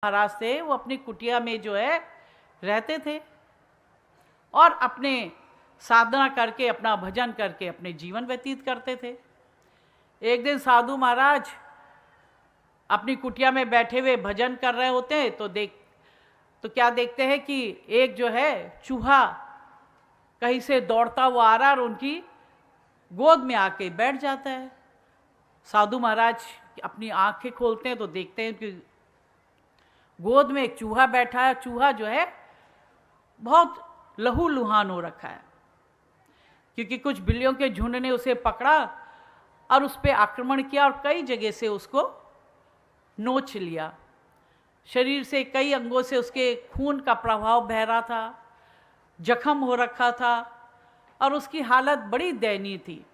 महाराज थे वो अपनी कुटिया में जो है रहते थे और अपने साधना करके अपना भजन करके अपने जीवन व्यतीत करते थे। एक दिन साधु महाराज अपनी कुटिया में बैठे हुए भजन कर रहे होते हैं तो क्या देखते हैं कि एक जो है चूहा कहीं से दौड़ता हुआ आ रहा है और उनकी गोद में आके बैठ जाता है। साधु महाराज अपनी आंखें खोलते हैं तो देखते हैं कि गोद में एक चूहा बैठा है। चूहा जो है बहुत लहूलुहान हो रखा है क्योंकि कुछ बिल्लियों के झुंड ने उसे पकड़ा और उस पर आक्रमण किया और कई जगह से उसको नोच लिया। शरीर से कई अंगों से उसके खून का प्रभाव बह रहा था, जख्म हो रखा था और उसकी हालत बड़ी दयनीय थी।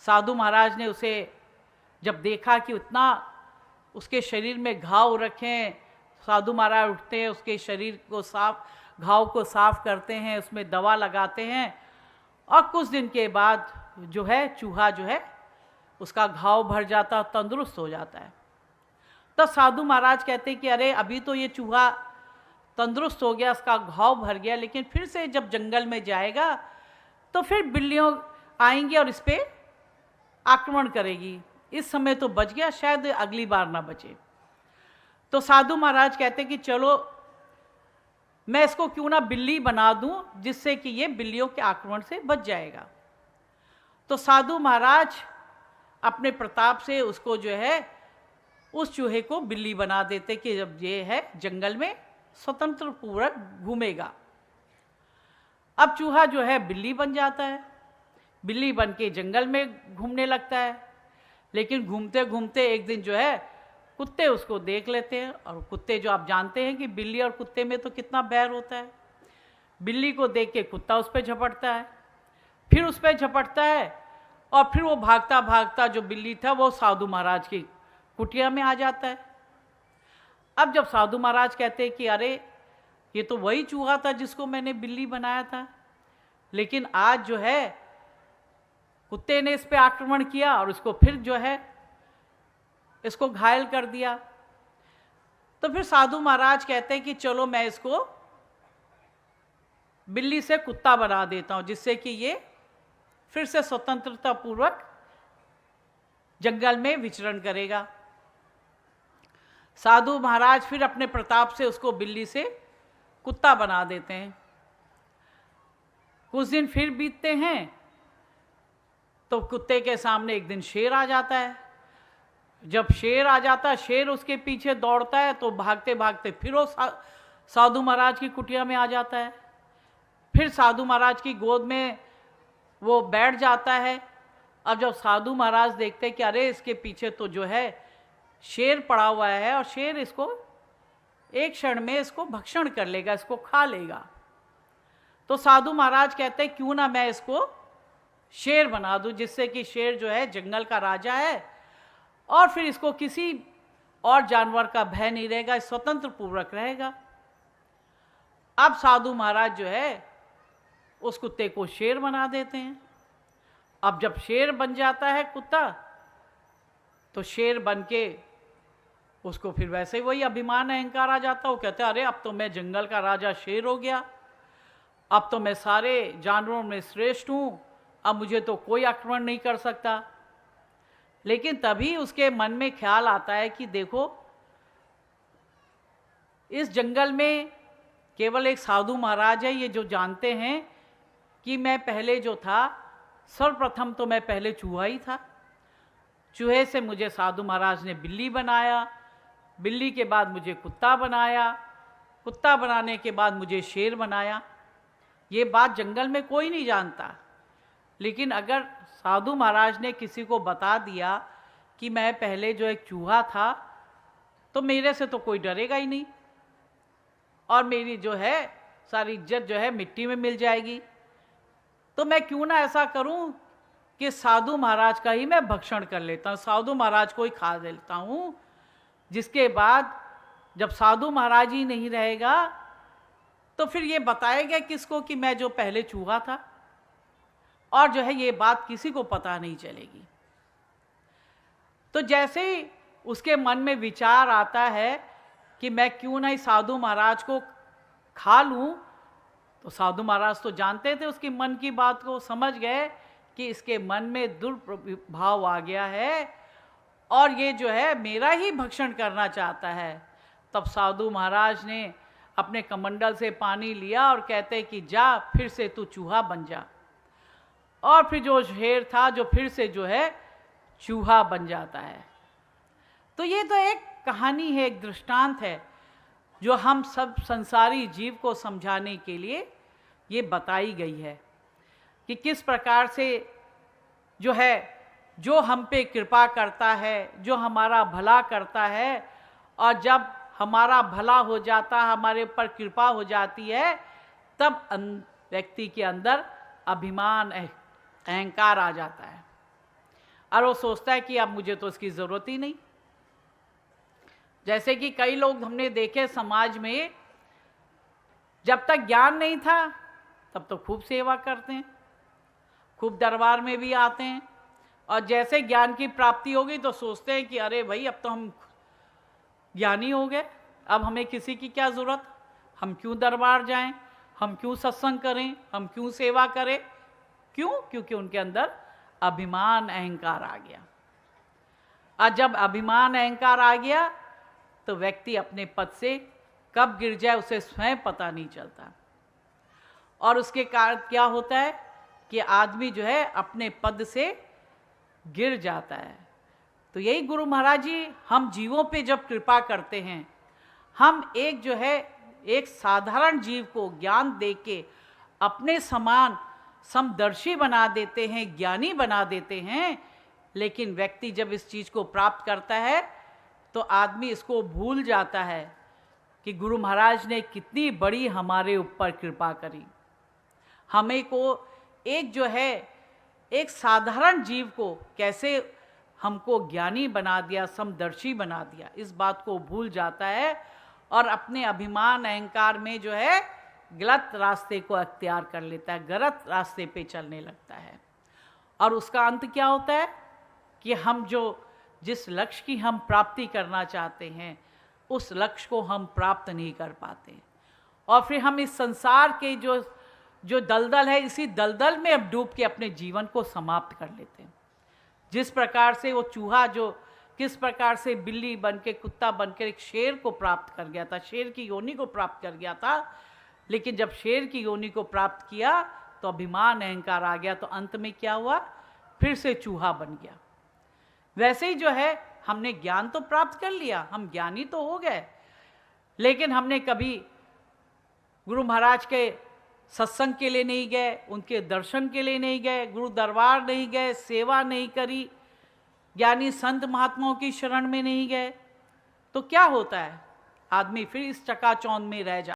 साधु महाराज ने उसे जब देखा कि उतना उसके शरीर में घाव रखे हैं, साधु महाराज उठते हैं, उसके शरीर को घाव को साफ करते हैं, उसमें दवा लगाते हैं और कुछ दिन के बाद जो है चूहा जो है उसका घाव भर जाता, तंदुरुस्त हो जाता है। तो साधु महाराज कहते हैं कि अरे अभी तो ये चूहा तंदुरुस्त हो गया, उसका घाव भर गया, लेकिन फिर से जब जंगल में जाएगा तो फिर बिल्लियाँ आएंगी और इस पर आक्रमण करेगी। इस समय तो बच गया, शायद अगली बार ना बचे। तो साधु महाराज कहते हैं कि चलो मैं इसको क्यों ना बिल्ली बना दूं जिससे कि ये बिल्लियों के आक्रमण से बच जाएगा। तो साधु महाराज अपने प्रताप से उसको जो है उस चूहे को बिल्ली बना देते कि जब ये है जंगल में स्वतंत्र पूर्वक घूमेगा। अब चूहा जो है बिल्ली बन जाता है, बिल्ली बन के जंगल में घूमने लगता है। लेकिन घूमते घूमते एक दिन जो है कुत्ते उसको देख लेते हैं और कुत्ते जो आप जानते हैं कि बिल्ली और कुत्ते में तो कितना बैर होता है। बिल्ली को देख के कुत्ता उस पर झपटता है, फिर उस पर झपटता है और फिर वो भागता भागता जो बिल्ली था वो साधु महाराज की कुटिया में आ जाता है। अब जब साधु महाराज कहते हैं कि अरे ये तो वही चूहा था जिसको मैंने बिल्ली बनाया था, लेकिन आज जो है कुत्ते ने इस पे आक्रमण किया और उसको फिर जो है इसको घायल कर दिया। तो फिर साधु महाराज कहते हैं कि चलो मैं इसको बिल्ली से कुत्ता बना देता हूं जिससे कि ये फिर से स्वतंत्रता पूर्वक जंगल में विचरण करेगा। साधु महाराज फिर अपने प्रताप से उसको बिल्ली से कुत्ता बना देते हैं। कुछ दिन फिर बीतते हैं तो कुत्ते के सामने एक दिन शेर आ जाता है। जब शेर आ जाता है, शेर उसके पीछे दौड़ता है तो भागते भागते फिर वो साधु महाराज की कुटिया में आ जाता है। फिर साधु महाराज की गोद में वो बैठ जाता है। अब जब साधु महाराज देखते हैं कि अरे इसके पीछे तो जो है शेर पड़ा हुआ है और शेर इसको एक क्षण में इसको भक्षण कर लेगा, इसको खा लेगा, तो साधु महाराज कहते हैं क्यों ना मैं इसको शेर बना दूं जिससे कि शेर जो है जंगल का राजा है और फिर इसको किसी और जानवर का भय नहीं रहेगा, स्वतंत्र पूर्वक रहेगा। अब साधु महाराज जो है उस कुत्ते को शेर बना देते हैं। अब जब शेर बन जाता है कुत्ता तो शेर बन के उसको फिर वैसे ही वही अभिमान अहंकार आ जाता है। वो कहते हैं अरे अब तो मैं जंगल का राजा शेर हो गया, अब तो मैं सारे जानवरों में श्रेष्ठ हूँ, अब मुझे तो कोई आक्रमण नहीं कर सकता। लेकिन तभी उसके मन में ख्याल आता है कि देखो इस जंगल में केवल एक साधु महाराज है, ये जो जानते हैं कि मैं पहले जो था सर्वप्रथम तो मैं पहले चूहा ही था। चूहे से मुझे साधु महाराज ने बिल्ली बनाया, बिल्ली के बाद मुझे कुत्ता बनाया, कुत्ता बनाने के बाद मुझे शेर बनाया। ये बात जंगल में कोई नहीं जानता, लेकिन अगर साधु महाराज ने किसी को बता दिया कि मैं पहले जो एक चूहा था तो मेरे से तो कोई डरेगा ही नहीं और मेरी जो है सारी इज्जत जो है मिट्टी में मिल जाएगी। तो मैं क्यों ना ऐसा करूं कि साधु महाराज का ही मैं भक्षण कर लेता हूं, साधु महाराज को ही खा लेता हूं, जिसके बाद जब साधु महाराज ही नहीं रहेगा तो फिर ये बताएगा किसको कि मैं जो पहले चूहा था, और जो है ये बात किसी को पता नहीं चलेगी। तो जैसे ही उसके मन में विचार आता है कि मैं क्यों नहीं साधु महाराज को खा लूं, तो साधु महाराज तो जानते थे उसकी मन की बात को, समझ गए कि इसके मन में दुर्भाव आ गया है और ये जो है मेरा ही भक्षण करना चाहता है। तब साधु महाराज ने अपने कमंडल से पानी लिया और कहते कि जा फिर से तू चूहा बन जा, और फिर जो शेर था जो फिर से जो है चूहा बन जाता है। तो ये तो एक कहानी है, एक दृष्टांत है जो हम सब संसारी जीव को समझाने के लिए ये बताई गई है कि किस प्रकार से जो है, जो हम पे कृपा करता है, जो हमारा भला करता है, और जब हमारा भला हो जाता है, हमारे ऊपर कृपा हो जाती है, तब व्यक्ति के अंदर अभिमान अहंकार आ जाता है और वो सोचता है कि अब मुझे तो इसकी ज़रूरत ही नहीं। जैसे कि कई लोग हमने देखे समाज में, जब तक ज्ञान नहीं था तब तो खूब सेवा करते हैं, खूब दरबार में भी आते हैं, और जैसे ज्ञान की प्राप्ति होगी तो सोचते हैं कि अरे भाई अब तो हम ज्ञानी हो गए, अब हमें किसी की क्या ज़रूरत, हम क्यों दरबार जाएं, हम क्यों सत्संग करें, हम क्यों सेवा करें। क्यों? क्योंकि उनके अंदर अभिमान अहंकार आ गया। और जब अभिमान अहंकार आ गया तो व्यक्ति अपने पद से कब गिर जाए उसे स्वयं पता नहीं चलता, और उसके कारण क्या होता है कि आदमी जो है अपने पद से गिर जाता है। तो यही गुरु महाराज जी हम जीवों पे जब कृपा करते हैं, हम एक जो है एक साधारण जीव को ज्ञान दे के अपने समान समदर्शी बना देते हैं, ज्ञानी बना देते हैं। लेकिन व्यक्ति जब इस चीज़ को प्राप्त करता है तो आदमी इसको भूल जाता है कि गुरु महाराज ने कितनी बड़ी हमारे ऊपर कृपा करी, हमें को एक जो है एक साधारण जीव को कैसे हमको ज्ञानी बना दिया, समदर्शी बना दिया, इस बात को भूल जाता है और अपने अभिमान अहंकार में जो है गलत रास्ते को अख्तियार कर लेता है, गलत रास्ते पे चलने लगता है। और उसका अंत क्या होता है कि हम जो जिस लक्ष्य की हम प्राप्ति करना चाहते हैं उस लक्ष्य को हम प्राप्त नहीं कर पाते, और फिर हम इस संसार के जो दलदल है, इसी दलदल में अब डूब के अपने जीवन को समाप्त कर लेते हैं। जिस प्रकार से वो चूहा जो किस प्रकार से बिल्ली बन के, कुत्ता बन के एक शेर को प्राप्त कर गया था, शेर की योनि को प्राप्त कर गया था, लेकिन जब शेर की योनि को प्राप्त किया तो अभिमान अहंकार आ गया, तो अंत में क्या हुआ, फिर से चूहा बन गया। वैसे ही जो है हमने ज्ञान तो प्राप्त कर लिया, हम ज्ञानी तो हो गए, लेकिन हमने कभी गुरु महाराज के सत्संग के लिए नहीं गए, उनके दर्शन के लिए नहीं गए, गुरु दरबार नहीं गए, सेवा नहीं करी, ज्ञानी संत महात्माओं की शरण में नहीं गए, तो क्या होता है, आदमी फिर इस चकाचौंध में रह जाता है।